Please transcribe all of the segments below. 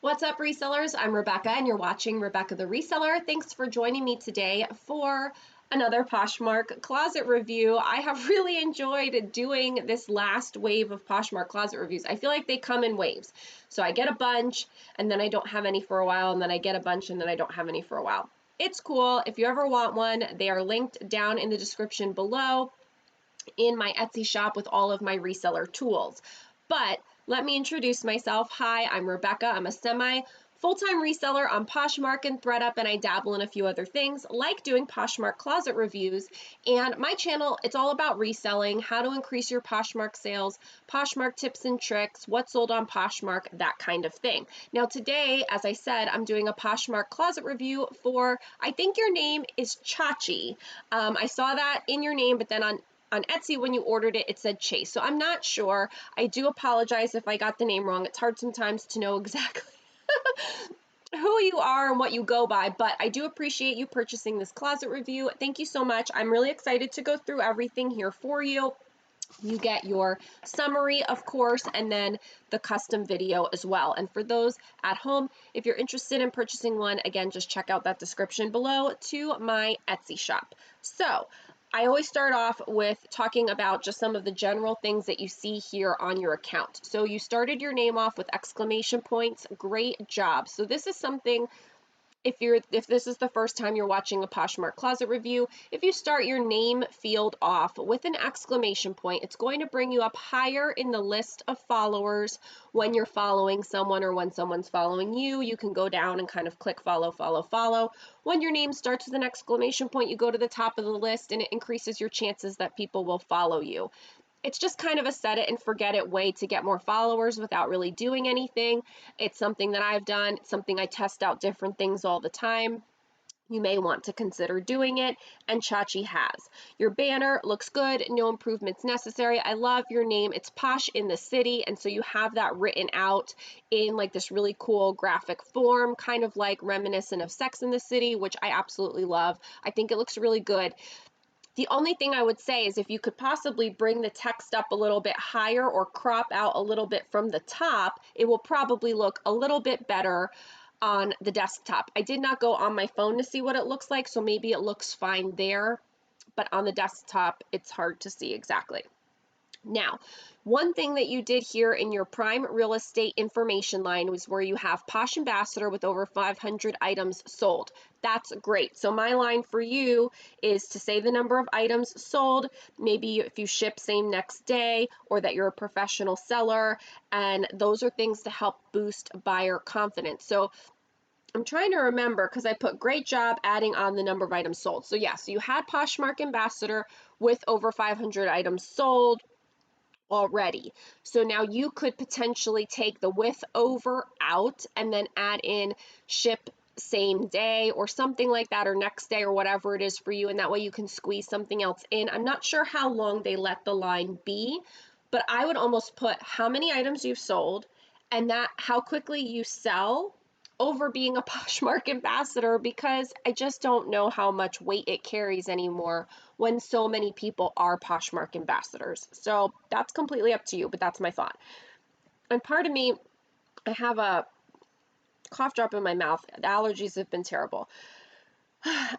What's up, resellers? I'm Rebecca, and you're watching Rebecca the Reseller. Thanks for joining me today for another Poshmark closet review. I have really enjoyed doing this last wave of Poshmark closet reviews. I feel like they come in waves. So I get a bunch, and then I don't have any for a while, and then I get a bunch, and then I don't have any for a while. It's cool. If you ever want one, they are linked down in the description below in my Etsy shop with all of my reseller tools. But let me introduce myself. Hi, I'm Rebecca. I'm a full-time reseller on Poshmark and ThredUp, and I dabble in a few other things like doing Poshmark closet reviews. And my channel, it's all about reselling, how to increase your Poshmark sales, Poshmark tips and tricks, what's sold on Poshmark, that kind of thing. Now today, as I said, I'm doing a Poshmark closet review for, I think your name is Chachi. I saw that in your name, but then on Etsy, when you ordered it, it said Chase. So I'm not sure. I do apologize if I got the name wrong. It's hard sometimes to know exactly who you are and what you go by, but I do appreciate you purchasing this closet review. Thank you so much. I'm really excited to go through everything here for you. You get your summary, of course, and then the custom video as well. And for those at home, if you're interested in purchasing one, again, just check out that description below to my Etsy shop. So I always start off with talking about just some of the general things that you see here on your account. So you started your name off with exclamation points. Great job. So this is something, if this is the first time you're watching a Poshmark closet review, if you start your name field off with an exclamation point, it's going to bring you up higher in the list of followers when you're following someone or when someone's following you. You can go down and kind of click follow, follow, follow. When your name starts with an exclamation point, you go to the top of the list and it increases your chances that people will follow you. It's just kind of a set it and forget it way to get more followers without really doing anything. It's something that I've done. It's something I test out different things all the time. You may want to consider doing it, and Chachi has. Your banner looks good, no improvements necessary. I love your name. It's Posh in the City, and so you have that written out in like this really cool graphic form, kind of like reminiscent of Sex in the City, which I absolutely love. I think it looks really good. The only thing I would say is if you could possibly bring the text up a little bit higher or crop out a little bit from the top, it will probably look a little bit better on the desktop. I did not go on my phone to see what it looks like, so maybe it looks fine there, but on the desktop, it's hard to see exactly. Now, one thing that you did here in your prime real estate information line was where you have Posh Ambassador with over 500 items sold. That's great. So my line for you is to say the number of items sold, maybe if you ship same next day, or that you're a professional seller, and those are things to help boost buyer confidence. So I'm trying to remember because I put great job adding on the number of items sold. So yeah, so you had Poshmark Ambassador with over 500 items sold already. So now you could potentially take the with over out and then add in ship same day or something like that, or next day, or whatever it is for you, and that way you can squeeze something else in. I'm not sure how long they let the line be, but I would almost put how many items you've sold and that how quickly you sell over being a Poshmark ambassador, because I just don't know how much weight it carries anymore when so many people are Poshmark ambassadors. So that's completely up to you, but that's my thought. And part of me, I have a cough drop in my mouth. The allergies have been terrible.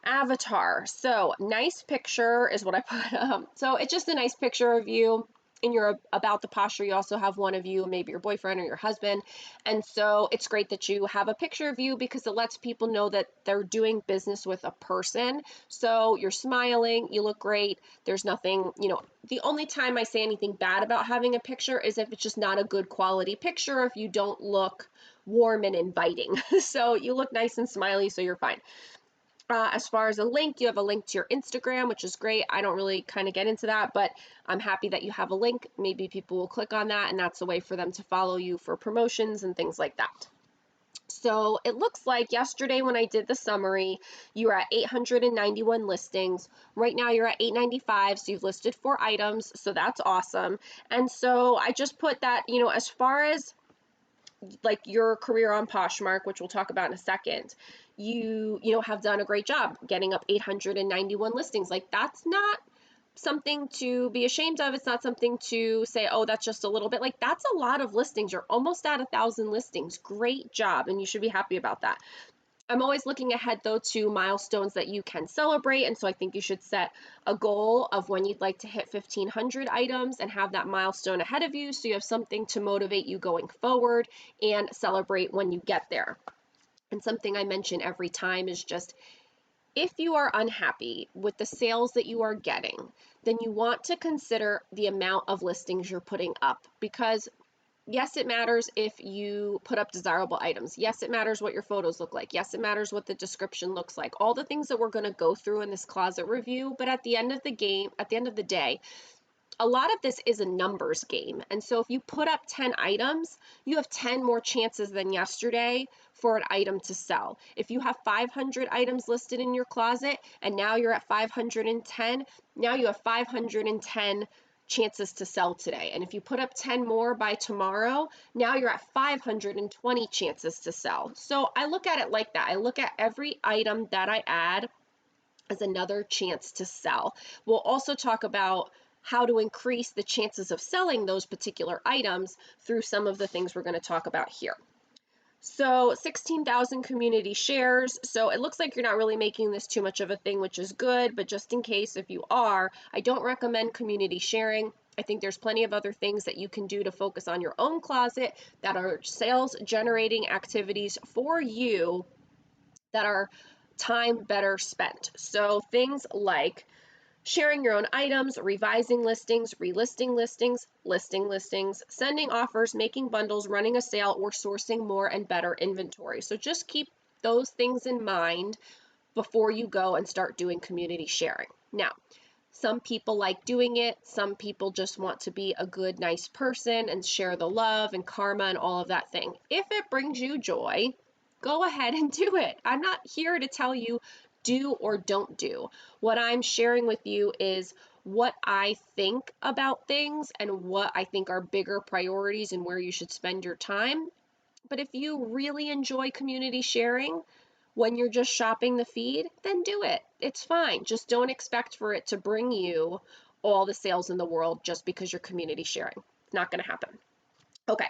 Avatar. So nice picture is what I put up. So it's just a nice picture of you in your about the posture. You also have one of you, maybe your boyfriend or your husband. And so it's great that you have a picture of you because it lets people know that they're doing business with a person. So you're smiling, you look great. There's nothing, the only time I say anything bad about having a picture is if it's just not a good quality picture, if you don't look warm and inviting. So you look nice and smiley, so you're fine. As far as a link, you have a link to your Instagram, which is great. I don't really kind of get into that, but I'm happy that you have a link. Maybe people will click on that, and that's a way for them to follow you for promotions and things like that. So it looks like yesterday when I did the summary, you were at 891 listings. Right now you're at 895, so you've listed 4 items, so that's awesome. And so I just put that, as far as like your career on Poshmark, which we'll talk about in a second, you have done a great job getting up 891 listings. Like that's not something to be ashamed of. It's not something to say, oh, that's just a little bit. Like, that's a lot of listings. You're almost at 1,000 listings. Great job. And you should be happy about that. I'm always looking ahead though to milestones that you can celebrate. And so I think you should set a goal of when you'd like to hit 1,500 items and have that milestone ahead of you, so you have something to motivate you going forward and celebrate when you get there. And something I mention every time is just, if you are unhappy with the sales that you are getting, then you want to consider the amount of listings you're putting up, because yes, it matters if you put up desirable items. Yes, it matters what your photos look like. Yes, it matters what the description looks like. All the things that we're going to go through in this closet review. But at the end of the day, a lot of this is a numbers game. And so if you put up 10 items, you have 10 more chances than yesterday for an item to sell. If you have 500 items listed in your closet and now you're at 510, now you have 510 chances to sell today. And if you put up 10 more by tomorrow, now you're at 520 chances to sell. So I look at it like that. I look at every item that I add as another chance to sell. We'll also talk about how to increase the chances of selling those particular items through some of the things we're going to talk about here. So 16,000 community shares. So it looks like you're not really making this too much of a thing, which is good, but just in case if you are, I don't recommend community sharing. I think there's plenty of other things that you can do to focus on your own closet that are sales generating activities for you that are time better spent. So things like sharing your own items, revising listings, relisting listings, listing listings, sending offers, making bundles, running a sale, or sourcing more and better inventory. So just keep those things in mind before you go and start doing community sharing. Now, some people like doing it. Some people just want to be a good, nice person and share the love and karma and all of that thing. If it brings you joy, go ahead and do it. I'm not here to tell you do or don't do. What I'm sharing with you is what I think about things and what I think are bigger priorities and where you should spend your time. But if you really enjoy community sharing when you're just shopping the feed, then do it. It's fine. Just don't expect for it to bring you all the sales in the world just because you're community sharing. It's not going to happen. Okay.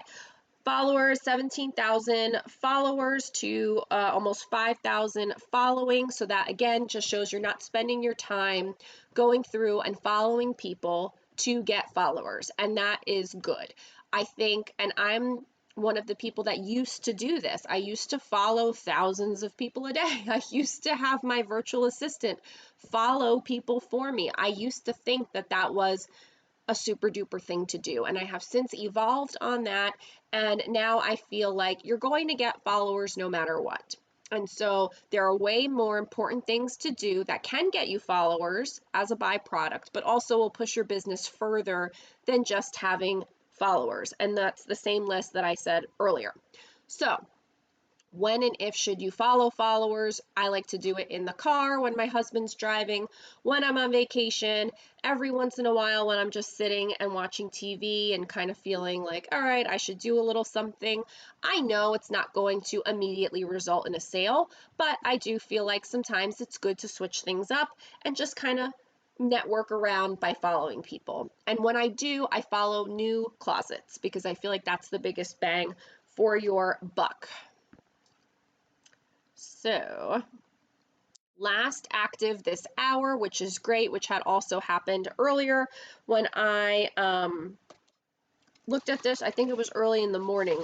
Followers, 17,000 followers to almost 5,000 following. So that again just shows you're not spending your time going through and following people to get followers. And that is good. I think, and I'm one of the people that used to do this. I used to follow thousands of people a day. I used to have my virtual assistant follow people for me. I used to think that that was a super duper thing to do. And I have since evolved on that. And now I feel like you're going to get followers no matter what. And so there are way more important things to do that can get you followers as a byproduct, but also will push your business further than just having followers. And that's the same list that I said earlier. So when and if should you follow followers? I like to do it in the car when my husband's driving, when I'm on vacation, every once in a while when I'm just sitting and watching TV and kind of feeling like, all right, I should do a little something. I know it's not going to immediately result in a sale, but I do feel like sometimes it's good to switch things up and just kind of network around by following people. And when I do, I follow new closets because I feel like that's the biggest bang for your buck. So last active this hour, which is great, which had also happened earlier when I looked at this. I think it was early in the morning.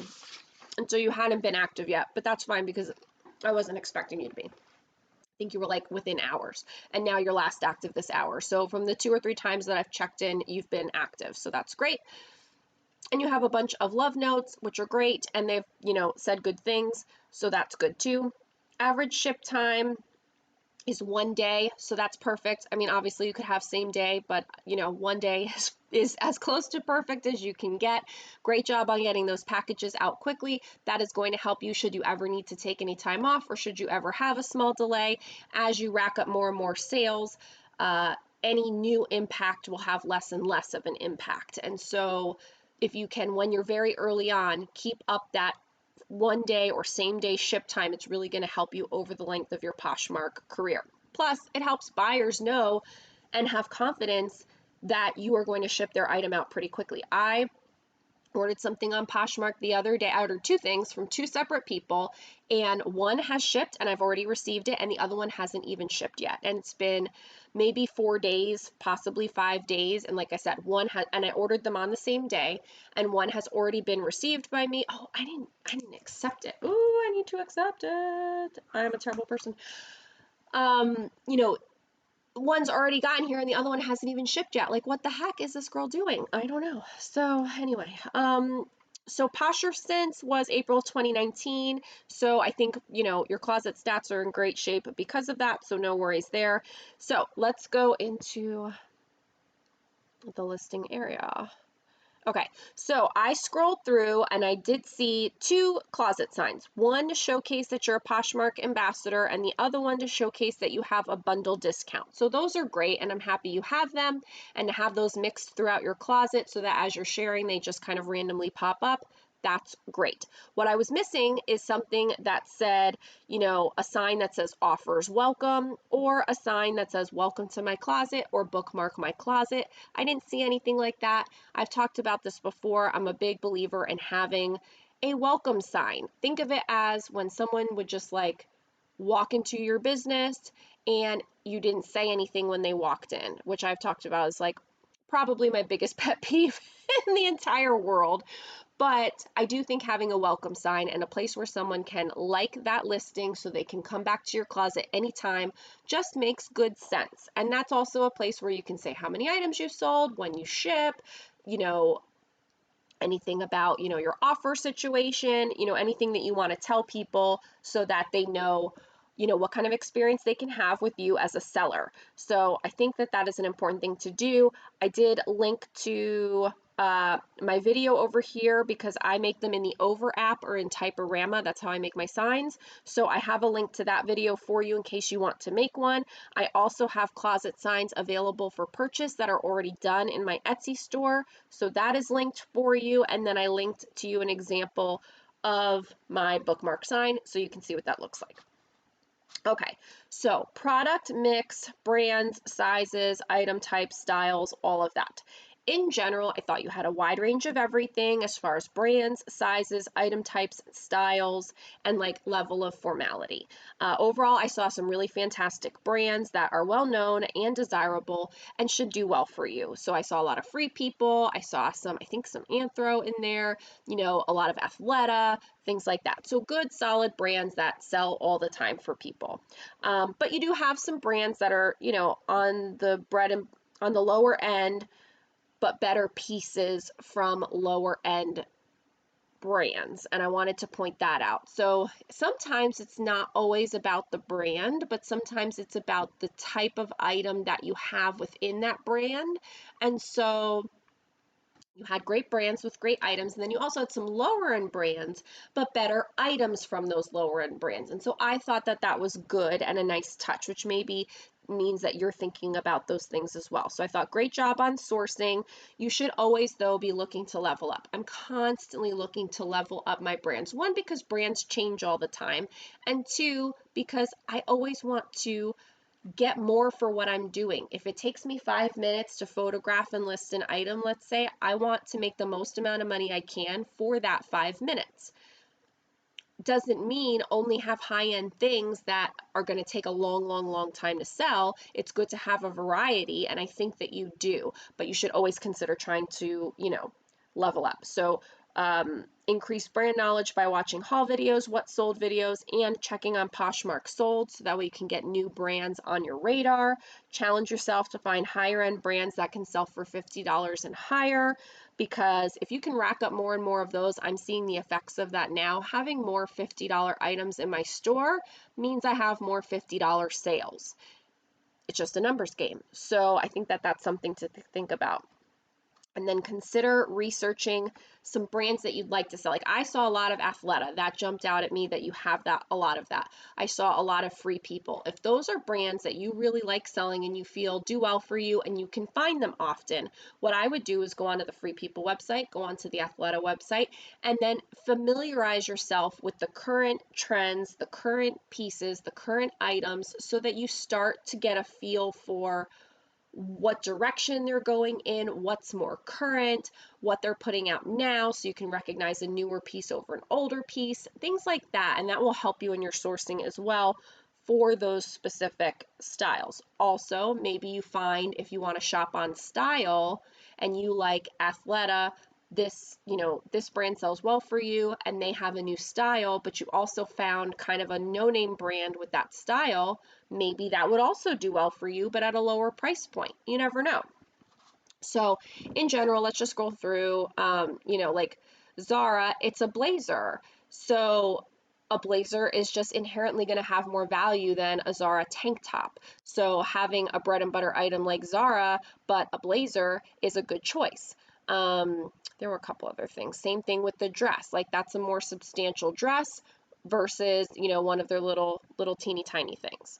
And so you hadn't been active yet, but that's fine because I wasn't expecting you to be. I think you were like within hours, and now you're last active this hour. So from the 2 or 3 times that I've checked in, you've been active. So that's great. And you have a bunch of love notes, which are great. And they've, said good things. So that's good too. Average ship time is 1 day, so that's perfect. I mean, obviously you could have same day, but 1 day is as close to perfect as you can get. Great job on getting those packages out quickly. That is going to help you should you ever need to take any time off, or should you ever have a small delay. As you rack up more and more sales, any new impact will have less and less of an impact. And so if you can, when you're very early on, keep up that 1 day or same day ship time, it's really going to help you over the length of your Poshmark career. Plus, it helps buyers know and have confidence that you are going to ship their item out pretty quickly. I ordered something on Poshmark the other day. I ordered two things from two separate people, and one has shipped and I've already received it, and the other one hasn't even shipped yet. And it's been maybe 4 days, possibly 5 days. And like I said, and I ordered them on the same day, and one has already been received by me. Oh, I didn't accept it. Ooh, I need to accept it. I'm a terrible person. You know, one's already gotten here and the other one hasn't even shipped yet. Like, what the heck is this girl doing? I don't know. So anyway, so Posture Sense was April 2019. So I think, your closet stats are in great shape because of that. So no worries there. So let's go into the listing area. Okay, so I scrolled through and I did see two closet signs. One to showcase that you're a Poshmark ambassador, and the other one to showcase that you have a bundle discount. So those are great, and I'm happy you have them, and to have those mixed throughout your closet so that as you're sharing, they just kind of randomly pop up. That's great. What I was missing is something that said, a sign that says offers welcome, or a sign that says welcome to my closet, or bookmark my closet. I didn't see anything like that. I've talked about this before. I'm a big believer in having a welcome sign. Think of it as when someone would just like walk into your business and you didn't say anything when they walked in, which I've talked about is like probably my biggest pet peeve in the entire world. But I do think having a welcome sign and a place where someone can like that listing so they can come back to your closet anytime just makes good sense. And that's also a place where you can say how many items you sold, when you ship, you know, anything about, your offer situation, anything that you want to tell people so that they know, what kind of experience they can have with you as a seller. So I think that that is an important thing to do. I did link to my video over here because I make them in the Over app or in Typorama. That's how I make my signs. So I have a link to that video for you in case you want to make one. I also have closet signs available for purchase that are already done in my Etsy store. So that is linked for you. And then I linked to you an example of my bookmark sign so you can see what that looks like. Okay, so product mix, brands, sizes, item types, styles, all of that. In general, I thought you had a wide range of everything as far as brands, sizes, item types, styles, and like level of formality. Overall, I saw some really fantastic brands that are well known and desirable and should do well for you. So I saw a lot of Free People. I saw some Anthro in there, a lot of Athleta, things like that. So good, solid brands that sell all the time for people. But you do have some brands that are, on the lower end, but better pieces from lower end brands. And I wanted to point that out. So sometimes it's not always about the brand, but sometimes it's about the type of item that you have within that brand. And so you had great brands with great items, and then you also had some lower end brands, but better items from those lower end brands. And so I thought that that was good and a nice touch, which maybe means that you're thinking about those things as well. So I thought great job on sourcing. You should always, though, be looking to level up. I'm constantly looking to level up my brands. One, because brands change all the time, and two, because I always want to get more for what I'm doing. If it takes me 5 minutes to photograph and list an item, let's say, I want to make the most amount of money I can for that 5 minutes. Doesn't mean only have high-end things that are going to take a long time to sell. It's good to have a variety, and I think that you do, but you should always consider trying to, level up. So increase brand knowledge by watching haul videos, what sold videos, and checking on Poshmark sold so that way you can get new brands on your radar. Challenge yourself to find higher end brands that can sell for $50 and higher, because if you can rack up more and more of those, I'm seeing the effects of that now. Having more $50 items in my store means I have more $50 sales. It's just a numbers game. So I think that that's something to think about. And then consider researching some brands that you'd like to sell. Like I saw a lot of Athleta. That jumped out at me that you have a lot of that. I saw a lot of Free People. If those are brands that you really like selling and you feel do well for you and you can find them often, what I would do is go onto the Free People website, go onto the Athleta website, and then familiarize yourself with the current trends, the current pieces, the current items, so that you start to get a feel for what direction they're going in, what's more current, what they're putting out now, so you can recognize a newer piece over an older piece, things like that. And that will help you in your sourcing as well for those specific styles. Also, maybe you find if you want to shop on style and you like Athleta, this, this brand sells well for you and they have a new style, but you also found kind of a no-name brand with that style, maybe that would also do well for you, but at a lower price point. You never know. So in general, let's just go through, like Zara, it's a blazer. So a blazer is just inherently going to have more value than a Zara tank top. So having a bread and butter item like Zara, but a blazer is a good choice. There were a couple other things. Same thing with the dress. Like that's a more substantial dress versus, one of their little teeny tiny things.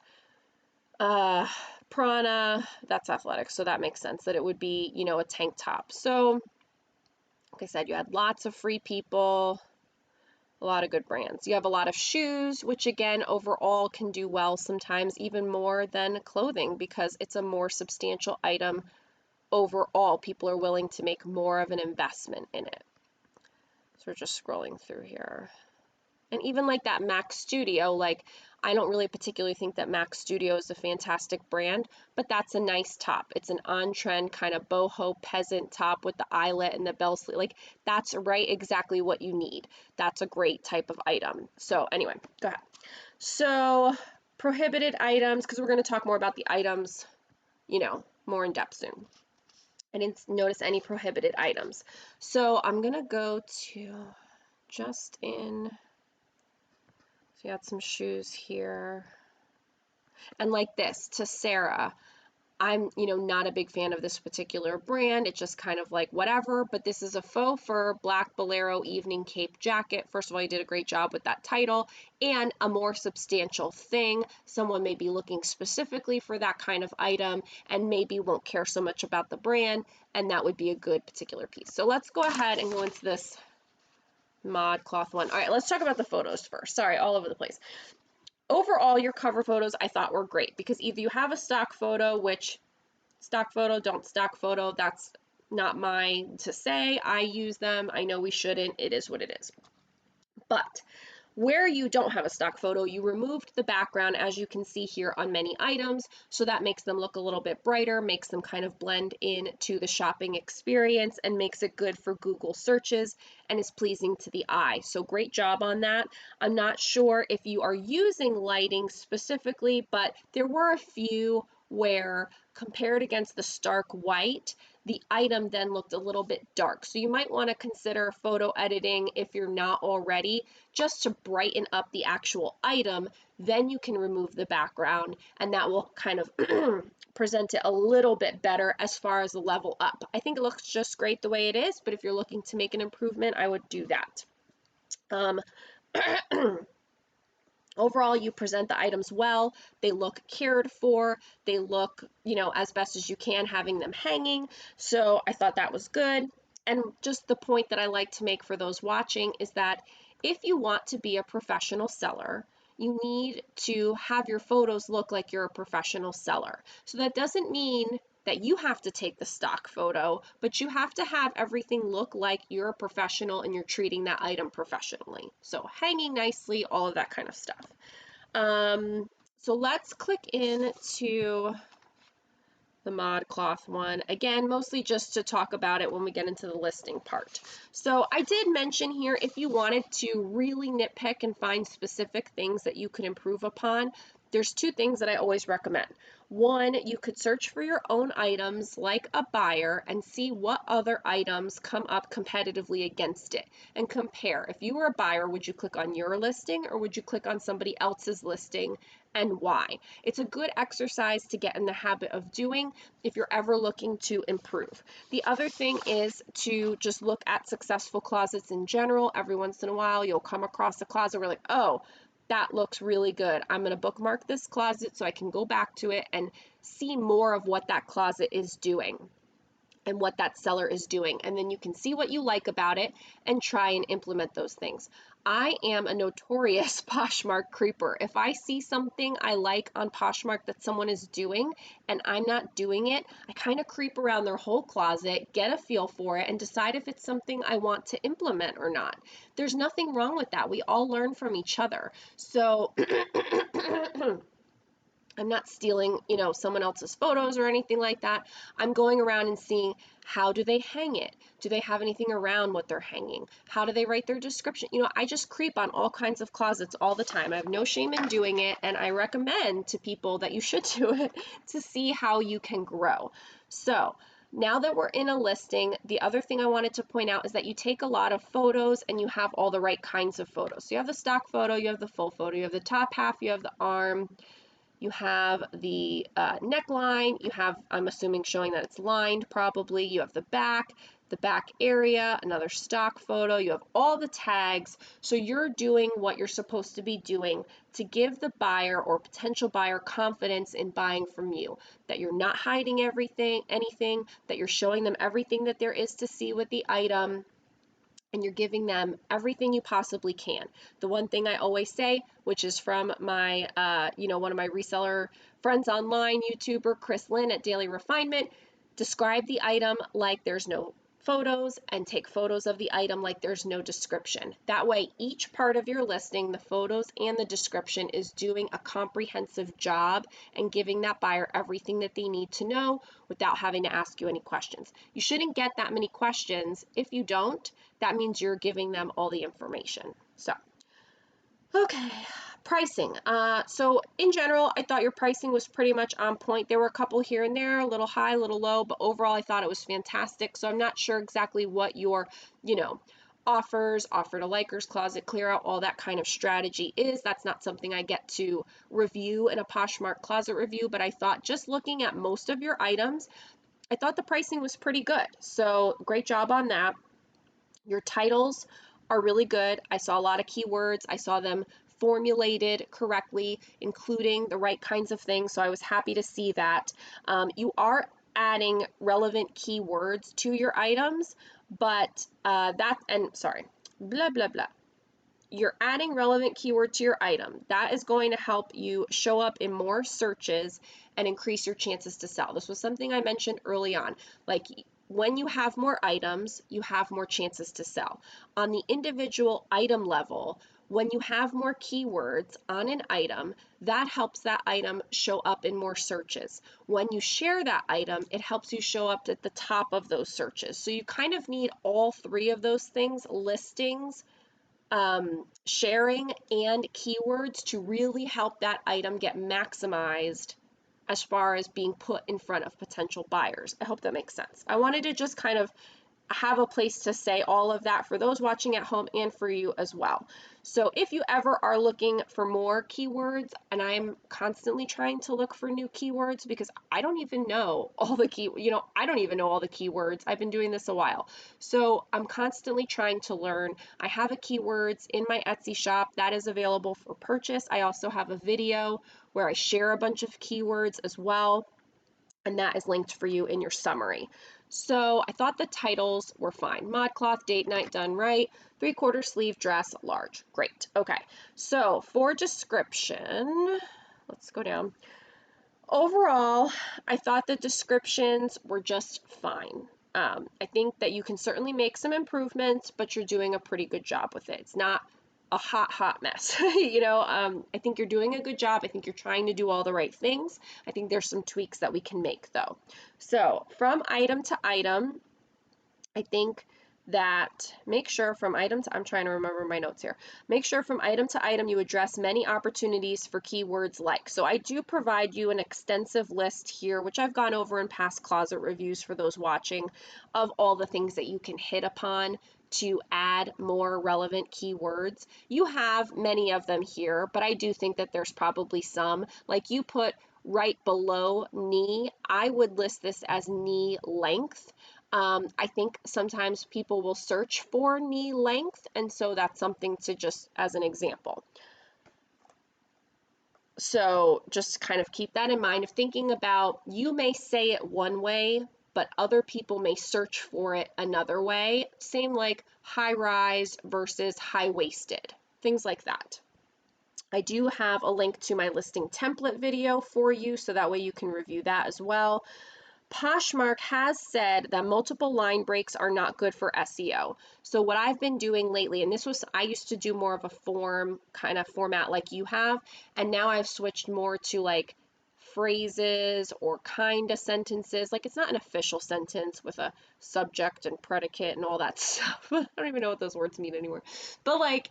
Prana, that's athletic, so that makes sense that it would be, a tank top. So, like I said, you had lots of free people, a lot of good brands. You have a lot of shoes, which again, overall can do well sometimes even more than clothing because it's a more substantial item overall. People are willing to make more of an investment in it. So we're just scrolling through here. And even like that Mac Studio, like I don't really particularly think that Mac Studio is a fantastic brand, but that's a nice top. It's an on-trend kind of boho peasant top with the eyelet and the bell sleeve. Like that's right exactly what you need. That's a great type of item. So anyway, go ahead. So prohibited items, because we're going to talk more about the items, more in depth soon. I didn't notice any prohibited items. So I'm going to go to just in. So you had some shoes here. And like this, to Sarah, I'm, not a big fan of this particular brand. It's just kind of like whatever, but this is a faux fur black bolero evening cape jacket. First of all, you did a great job with that title and a more substantial thing. Someone may be looking specifically for that kind of item and maybe won't care so much about the brand, and that would be a good particular piece. So let's go ahead and go into this mod cloth one. All right, let's talk about the photos first. Sorry, all over the place. Overall, your cover photos I thought were great because either you have a stock photo, which stock photo, don't stock photo, that's not mine to say. I use them. I know we shouldn't. It is what it is. But where you don't have a stock photo, you removed the background, as you can see here on many items, so that makes them look a little bit brighter, makes them kind of blend in to the shopping experience, and makes it good for Google searches, and is pleasing to the eye. So great job on that. I'm not sure if you are using lighting specifically, but there were a few where compared against the stark white, the item then looked a little bit dark. So you might want to consider photo editing if you're not already, just to brighten up the actual item. Then you can remove the background and that will kind of present it a little bit better as far as the level up. I think it looks just great the way it is, but if you're looking to make an improvement, I would do that. Overall, you present the items well, they look cared for, they look, as best as you can, having them hanging. So I thought that was good. And just the point that I like to make for those watching is that if you want to be a professional seller, you need to have your photos look like you're a professional seller. So that doesn't mean that you have to take the stock photo, but you have to have everything look like you're a professional and you're treating that item professionally. So hanging nicely, all of that kind of stuff. So let's click into the mod cloth one. Again, mostly just to talk about it when we get into the listing part. So I did mention here, if you wanted to really nitpick and find specific things that you could improve upon, there's two things that I always recommend. One, you could search for your own items like a buyer and see what other items come up competitively against it and compare. If you were a buyer, would you click on your listing or would you click on somebody else's listing, and why? It's a good exercise to get in the habit of doing if you're ever looking to improve. The other thing is to just look at successful closets in general. Every once in a while, you'll come across a closet where like, oh, that looks really good. I'm going to bookmark this closet so I can go back to it and see more of what that closet is doing. and what that seller is doing. And then you can see what you like about it and try and implement those things. I am a notorious Poshmark creeper. If I see something I like on Poshmark that someone is doing and I'm not doing it, I kind of creep around their whole closet, get a feel for it, and decide if it's something I want to implement or not. There's nothing wrong with that. We all learn from each other. So I'm not stealing, someone else's photos or anything like that. I'm going around and seeing, how do they hang it? Do they have anything around what they're hanging? How do they write their description? I just creep on all kinds of closets all the time. I have no shame in doing it, and I recommend to people that you should do it to see how you can grow. So now that we're in a listing, the other thing I wanted to point out is that you take a lot of photos and you have all the right kinds of photos. So you have the stock photo, you have the full photo, you have the top half, you have the arm, you have the neckline, you have, I'm assuming, showing that it's lined probably, you have the back area, another stock photo, you have all the tags. So you're doing what you're supposed to be doing to give the buyer or potential buyer confidence in buying from you, that you're not hiding anything, that you're showing them everything that there is to see with the item, and you're giving them everything you possibly can. The one thing I always say, which is from my, one of my reseller friends online, YouTuber Chris Lynn at Daily Refinement, describe the item like there's no photos and take photos of the item like there's no description. That way, each part of your listing, the photos and the description, is doing a comprehensive job and giving that buyer everything that they need to know without having to ask you any questions. You shouldn't get that many questions. If you don't, that means you're giving them all the information. So, okay, pricing. So in general, I thought your pricing was pretty much on point. There were a couple here and there, a little high, a little low, but overall I thought it was fantastic. So I'm not sure exactly what your, offers, offer to likers, closet clear out, all that kind of strategy is. That's not something I get to review in a Poshmark closet review, but I thought just looking at most of your items, I thought the pricing was pretty good. So great job on that. Your titles are really good. I saw a lot of keywords. I saw them formulated correctly, including the right kinds of things. So I was happy to see that. You are adding relevant keywords to your items, but blah, blah, blah. You're adding relevant keyword to your item. That is going to help you show up in more searches and increase your chances to sell. This was something I mentioned early on. Like, when you have more items, you have more chances to sell. On the individual item level, when you have more keywords on an item, that helps that item show up in more searches. When you share that item, it helps you show up at the top of those searches. So you kind of need all three of those things: listings, sharing, and keywords, to really help that item get maximized as far as being put in front of potential buyers. I hope that makes sense. I wanted to just kind of have a place to say all of that for those watching at home and for you as well. So if you ever are looking for more keywords, and I'm constantly trying to look for new keywords because I don't even know all the I don't even know all the keywords. I've been doing this a while. So I'm constantly trying to learn. I have a keywords in my Etsy shop that is available for purchase. I also have a video where I share a bunch of keywords as well, and that is linked for you in your summary. So I thought the titles were fine. ModCloth, date night, done right. 3/4 sleeve dress, large. Great. Okay. So for description, let's go down. Overall, I thought the descriptions were just fine. I think that you can certainly make some improvements, but you're doing a pretty good job with it. It's not a hot mess. I think you're doing a good job. I think you're trying to do all the right things. I think there's some tweaks that we can make though. So from item to item, I think that make sure from item to, I'm trying to remember my notes here. Make sure from item to item you address many opportunities for keywords like. So I do provide you an extensive list here, which I've gone over in past closet reviews for those watching, of all the things that you can hit upon to add more relevant keywords. You have many of them here, but I do think that there's probably some, like you put right below knee. I would list this as knee length. I think sometimes people will search for knee length, and so that's something to just as an example. So just kind of keep that in mind. If thinking about, you may say it one way, but other people may search for it another way. Same like high rise versus high waisted, things like that. I do have a link to my listing template video for you, so that way you can review that as well. Poshmark has said that multiple line breaks are not good for SEO. So what I've been doing lately, and I used to do more of a form kind of format like you have, and now I've switched more to like phrases or kind of sentences. Like, it's not an official sentence with a subject and predicate and all that stuff. I don't even know what those words mean anymore. But like,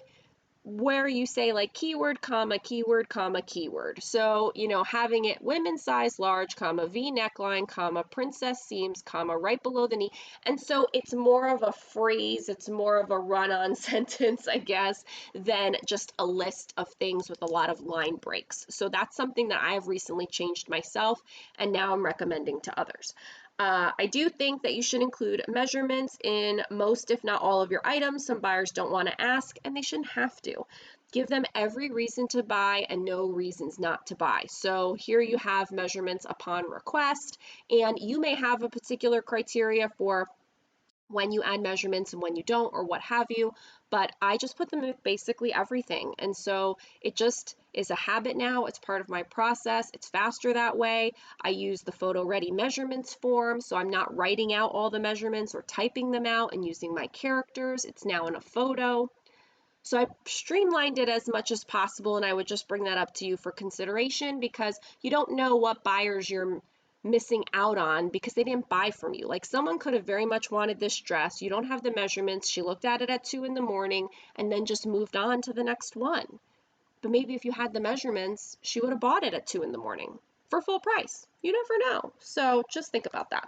where you say like keyword, comma, keyword, comma, keyword. So, having it women's size large, comma, V neckline, comma, princess seams, comma, right below the knee. And so it's more of a phrase, it's more of a run-on sentence, I guess, than just a list of things with a lot of line breaks. So that's something that I have recently changed myself, and now I'm recommending to others. I do think that you should include measurements in most, if not all, of your items. Some buyers don't want to ask, and they shouldn't have to. Give them every reason to buy and no reasons not to buy. So here you have measurements upon request, and you may have a particular criteria for when you add measurements and when you don't, or what have you, but I just put them with basically everything. And so it just is a habit now. It's part of my process. It's faster that way. I use the photo ready measurements form, so I'm not writing out all the measurements or typing them out and using my characters. It's now in a photo. So I streamlined it as much as possible, and I would just bring that up to you for consideration, because you don't know what buyers you're missing out on because they didn't buy from you. Like, someone could have very much wanted this dress. You don't have the measurements. She looked at it at 2 in the morning and then just moved on to the next one. But maybe if you had the measurements, she would have bought it at 2 in the morning for full price. You never know. So just think about that.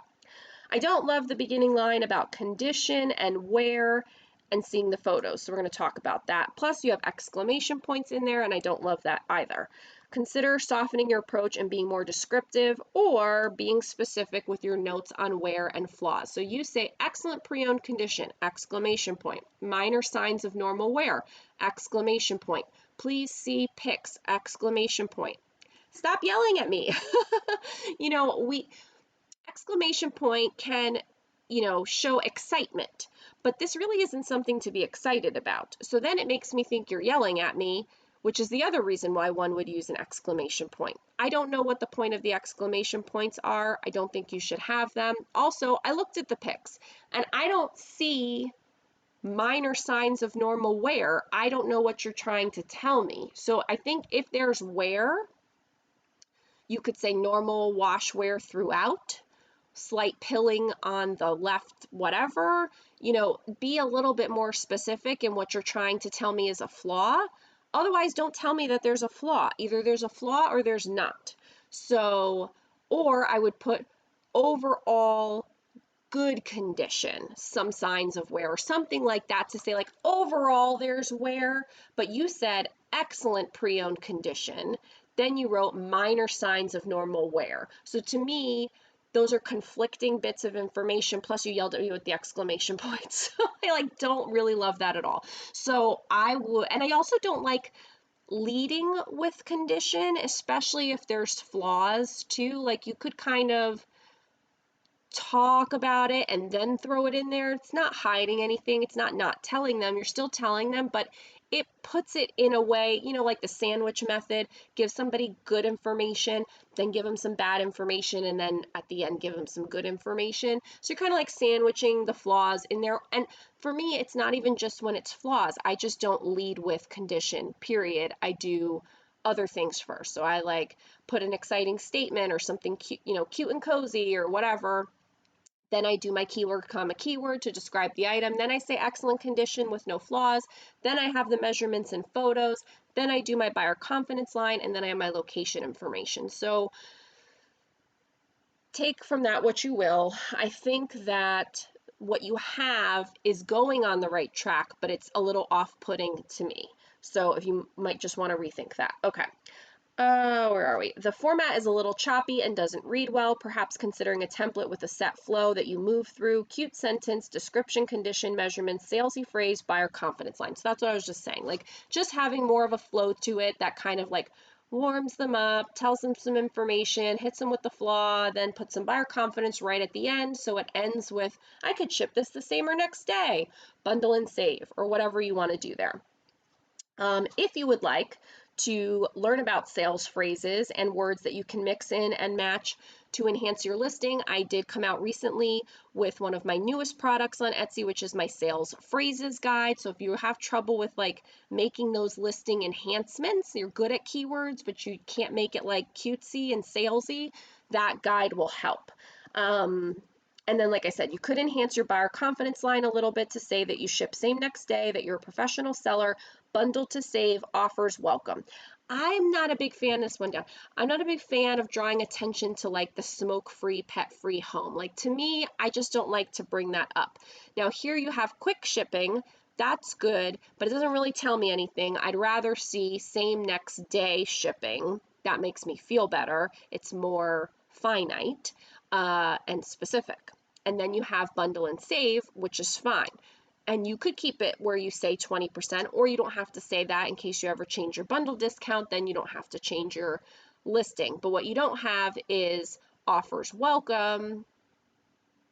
I don't love the beginning line about condition and wear and seeing the photos. So we're going to talk about that. Plus, you have exclamation points in there, and I don't love that either. Consider softening your approach and being more descriptive, or being specific with your notes on wear and flaws. So you say excellent pre-owned condition, exclamation point, minor signs of normal wear, exclamation point, please see pics, exclamation point. Stop yelling at me. Exclamation point can, show excitement, but this really isn't something to be excited about. So then it makes me think you're yelling at me, which is the other reason why one would use an exclamation point. I don't know what the point of the exclamation points are. I don't think you should have them. Also, I looked at the pics and I don't see minor signs of normal wear. I don't know what you're trying to tell me. So I think if there's wear, you could say normal wash wear throughout, slight pilling on the left, whatever. Be a little bit more specific in what you're trying to tell me is a flaw. Otherwise, don't tell me that there's a flaw. Either there's a flaw or there's not. So, or I would put overall good condition, some signs of wear, or something like that, to say like overall there's wear, but you said excellent pre-owned condition. Then you wrote minor signs of normal wear. So to me, those are conflicting bits of information, plus you yelled at me with the exclamation points. I don't really love that at all. So I would, and I also don't like leading with condition, especially if there's flaws too. Like, you could kind of talk about it and then throw it in there. It's not hiding anything. It's not telling them. You're still telling them, but it puts it in a way, like the sandwich method. Give somebody good information, then give them some bad information, and then at the end give them some good information. So you're kind of like sandwiching the flaws in there. And for me, it's not even just when it's flaws. I just don't lead with condition, period. I do other things first. So I put an exciting statement or something cute, cute and cozy or whatever. Then I do my keyword, comma, keyword to describe the item. Then I say excellent condition with no flaws. Then I have the measurements and photos. Then I do my buyer confidence line, and then I have my location information. So take from that what you will. I think that what you have is going on the right track, but it's a little off-putting to me. So if you might just want to rethink that. Okay. Where are we? The format is a little choppy and doesn't read well, perhaps considering a template with a set flow that you move through, cute sentence, description, condition, measurements, salesy phrase, buyer confidence line. So that's what I was just saying. Just having more of a flow to it that kind of warms them up, tells them some information, hits them with the flaw, then puts some buyer confidence right at the end. So it ends with, I could ship this the same or next day, bundle and save, or whatever you want to do there. If you would like to learn about sales phrases and words that you can mix in and match to enhance your listing, I did come out recently with one of my newest products on Etsy, which is my sales phrases guide. So if you have trouble with like making those listing enhancements, you're good at keywords, but you can't make it like cutesy and salesy, that guide will help. And then, like I said, you could enhance your buyer confidence line a little bit to say that you ship same next day, that you're a professional seller, bundle to save, offers welcome. I'm not a big fan, this one down. I'm not a big fan of drawing attention to like the smoke-free, pet-free home. Like to me, I just don't like to bring that up. Now here you have quick shipping. That's good, but it doesn't really tell me anything. I'd rather see same next day shipping. That makes me feel better. It's more finite and specific. And then you have bundle and save, which is fine. And you could keep it where you say 20%, or you don't have to say that in case you ever change your bundle discount, then you don't have to change your listing. But what you don't have is offers welcome.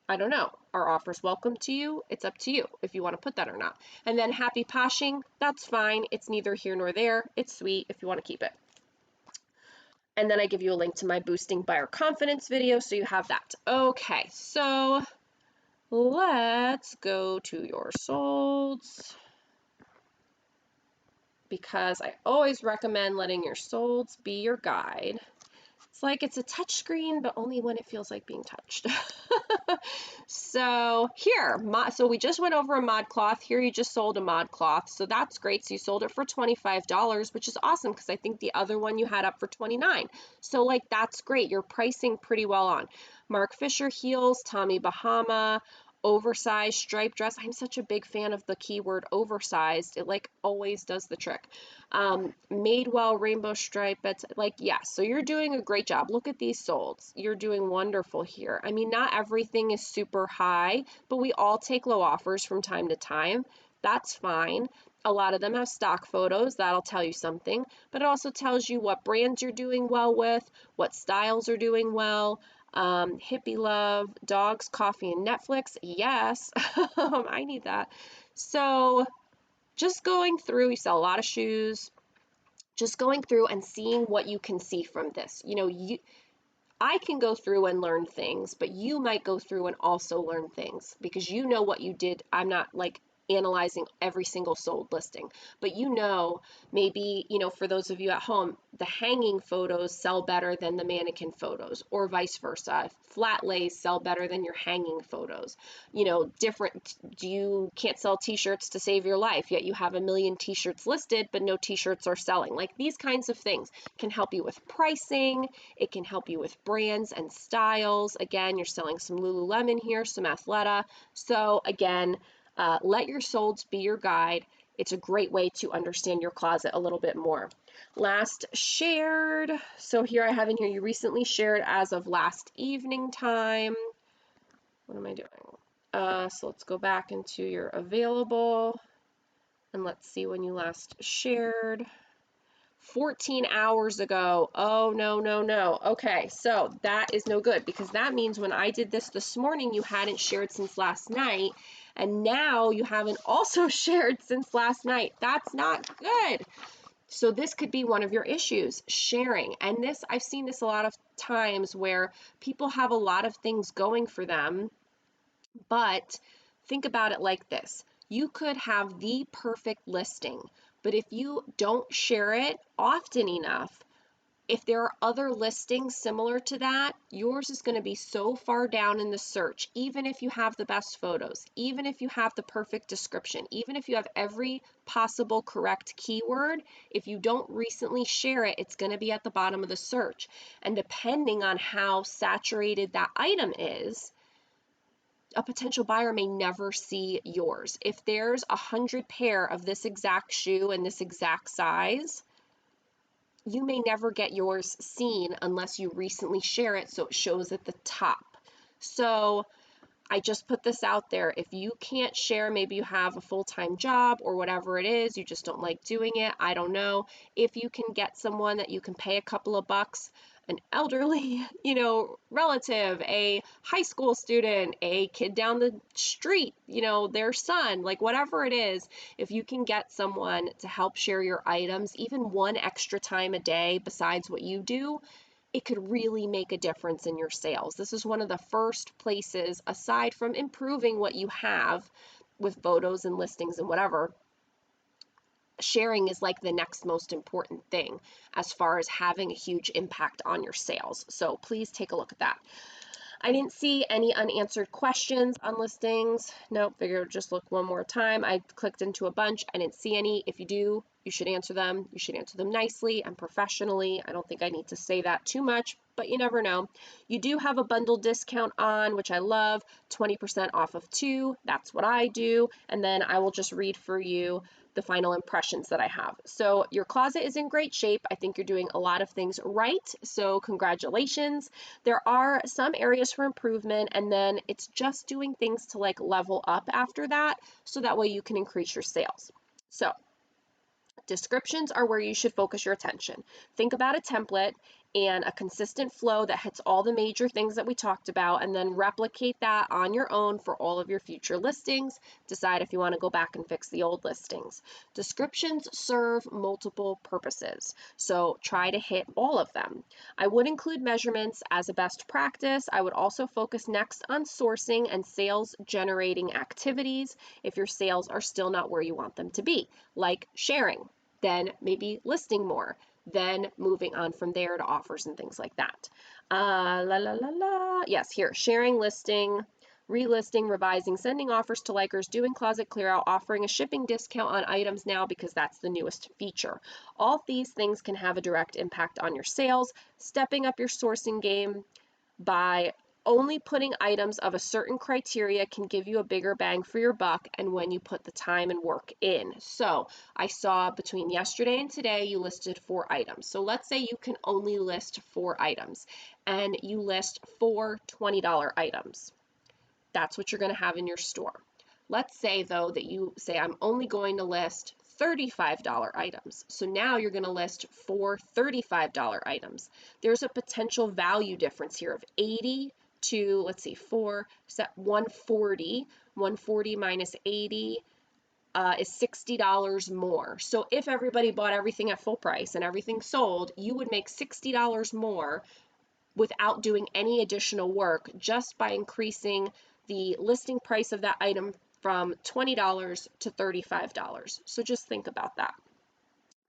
I don't know. Are offers welcome to you? It's up to you if you want to put that or not. And then happy poshing, that's fine. It's neither here nor there. It's sweet if you want to keep it. And then I give you a link to my boosting buyer confidence video, so you have that. Okay, so let's go to your solds, because I always recommend letting your solds be your guide. It's like it's a touch screen, but only when it feels like being touched. So here, so we just went over a ModCloth. Here you just sold a ModCloth, so that's great. So you sold it for $25, which is awesome because I think the other one you had up for $29. So like that's great. You're pricing pretty well on. Mark Fisher heels, Tommy Bahama, oversized striped dress. I'm such a big fan of the keyword oversized. It like always does the trick. Madewell rainbow stripe. It's like, yes, so you're doing a great job. Look at these solds. You're doing wonderful here. I mean, not everything is super high, but we all take low offers from time to time. That's fine. A lot of them have stock photos. That'll tell you something, but it also tells you what brands you're doing well with, what styles are doing well. Hippie love, dogs, coffee, and Netflix. Yes, I need that. So just going through, you sell a lot of shoes, just going through and seeing what you can see from this. You know, I can go through and learn things, but you might go through and also learn things because you know what you did. I'm not like analyzing every single sold listing, but you know, maybe, you know, for those of you at home, the hanging photos sell better than the mannequin photos, or vice versa. Flat lays sell better than your hanging photos. You know, different, you can't sell t-shirts to save your life, yet you have a million t-shirts listed, but no t-shirts are selling. Like these kinds of things can help you with pricing. It can help you with brands and styles. Again, you're selling some Lululemon here, some Athleta. So again, let your solds be your guide. It's a great way to understand your closet a little bit more. Last shared. So here I have in here, you recently shared as of last evening time. What am I doing? So let's go back into your available and let's see when you last shared. 14 hours ago. Oh, no, no, no. Okay, so that is no good because that means when I did this morning, you hadn't shared since last night, and now you haven't also shared since last night. That's not good. So this could be one of your issues, sharing. And this, I've seen this a lot of times where people have a lot of things going for them, but think about it like this. You could have the perfect listing, but if you don't share it often enough, if there are other listings similar to that, yours is going to be so far down in the search, even if you have the best photos, even if you have the perfect description, even if you have every possible correct keyword, if you don't recently share it, it's going to be at the bottom of the search. And depending on how saturated that item is, a potential buyer may never see yours. If there's 100 pair of this exact shoe and this exact size, you may never get yours seen unless you recently share it so it shows at the top. So I just put this out there. If you can't share, maybe you have a full-time job or whatever it is, you just don't like doing it, I don't know. If you can get someone that you can pay a couple of bucks, an elderly, relative, a high school student, a kid down the street, their son, like whatever it is, if you can get someone to help share your items, even one extra time a day besides what you do, it could really make a difference in your sales. This is one of the first places, aside from improving what you have with photos and listings and whatever, sharing is like the next most important thing as far as having a huge impact on your sales. So please take a look at that. I didn't see any unanswered questions on listings. Nope, figured just look one more time. I clicked into a bunch. I didn't see any. If you do, you should answer them. You should answer them nicely and professionally. I don't think I need to say that too much, but you never know. You do have a bundle discount on, which I love, 20% off of 2. That's what I do. And then I will just read for you the final impressions that I have. So your closet is in great shape. I think you're doing a lot of things right. So congratulations. There are some areas for improvement, and then it's just doing things to like level up after that, so that way you can increase your sales. So descriptions are where you should focus your attention. Think about a template and a consistent flow that hits all the major things that we talked about, and then replicate that on your own for all of your future listings. Decide if you want to go back and fix the old listings. Descriptions serve multiple purposes, so try to hit all of them. I would include measurements as a best practice. I would also focus next on sourcing and sales generating activities if your sales are still not where you want them to be, like sharing, then maybe listing more, then moving on from there to offers and things like that. Yes, here, sharing, listing, relisting, revising, sending offers to likers, doing closet clear out, offering a shipping discount on items now because that's the newest feature. All these things can have a direct impact on your sales. Stepping up your sourcing game by only putting items of a certain criteria can give you a bigger bang for your buck, and when you put the time and work in. So I saw between yesterday and today you listed 4 items. So let's say you can only list 4 items and you list 4 $20 items. That's what you're going to have in your store. Let's say though that you say I'm only going to list $35 items. So now you're going to list 4 $35 items. There's a potential value difference here of 80 to, let's see, 140. 140 minus 80 is $60 more. So if everybody bought everything at full price and everything sold, you would make $60 more without doing any additional work, just by increasing the listing price of that item from $20 to $35. So just think about that.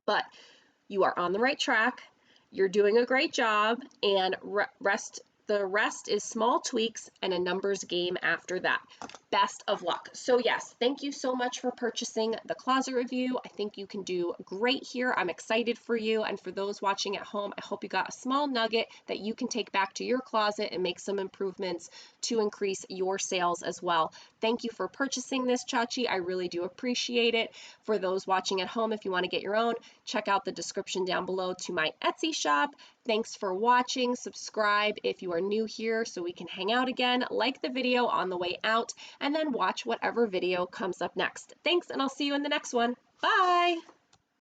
But you are on the right track. You're doing a great job, and the rest is small tweaks and a numbers game after that. Best of luck. So yes, thank you so much for purchasing the closet review. I think you can do great here. I'm excited for you, and for those watching at home, I hope you got a small nugget that you can take back to your closet and make some improvements to increase your sales as well. Thank you for purchasing this, Chachi. I really do appreciate it. For those watching at home, if you want to get your own, check out the description down below to my Etsy shop. Thanks for watching. Subscribe if you are new here so we can hang out again. Like the video on the way out, and then watch whatever video comes up next. Thanks, and I'll see you in the next one. Bye!